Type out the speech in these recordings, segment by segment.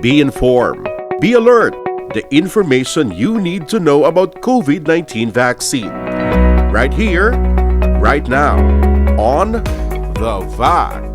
Be informed. Be alert. The information you need to know about COVID-19 vaccine. Right here, right now, on The Vax.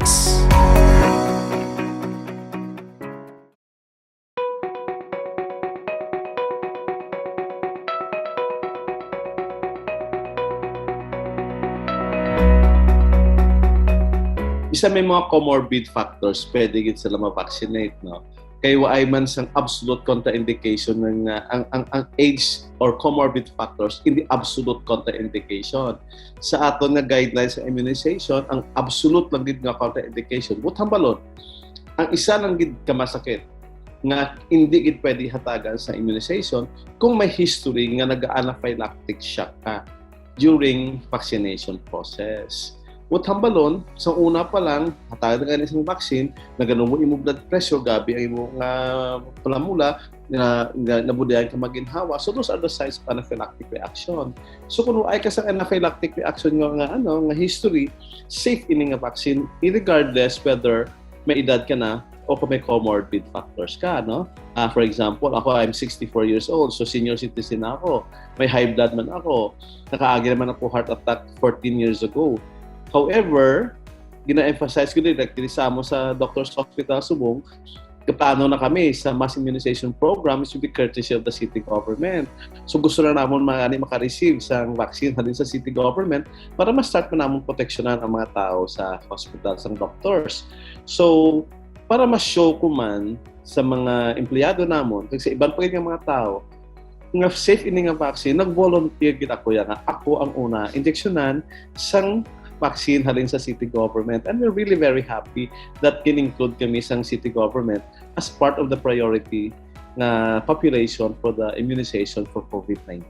Isa may mga comorbid factors, pwede gid sila ma-vaccinate, no? Kay waay man sang absolute contraindication ng ang age or comorbid factors in the absolute contraindication. Sa aton nga guidelines sa immunization, ang absolute lang gid nga contraindication, butang balon. Ang isa lang gid ka masakit nga hindi gid pwede hatagan sa immunization kung may history nga nag-anaphylactic shock ka during vaccination process. Utang balon, sa una pa lang, hatagan ka isang vaccine, nagano mo imo blood pressure, gabi ang imo nga palamula, na nabudayan ka maginhawa. So those are the signs of anaphylactic reaction. So kung ay ka sa anaphylactic reaction nga history, safe ini nga vaccine, regardless whether may edad ka na o kung may comorbid factors ka, no? For example, ako, I'm 64 years old, so senior citizen ako. May high blood man ako. Nakaagi naman ako heart attack 14 years ago. However, gina-emphasize ko din, nagtirisamo sa Doctors Hospital Subong, paano na kami sa mass immunization program is to be courtesy of the city government. So gusto na namin maka-receive sa vaccine halin sa city government para ma-start pa namin proteksyonan ang mga tao sa hospital, sa doctors. So, para ma-show ko man sa mga empleyado namon, kasi ibang pa yung mga tao, nga safe ini nga vaccine, nag-volunteer kita ko yan. Ako ang una, injeksyonan sang vaccine halin sa city government. And we're really very happy that in-include kami sa city government as part of the priority na population for the immunization for COVID-19.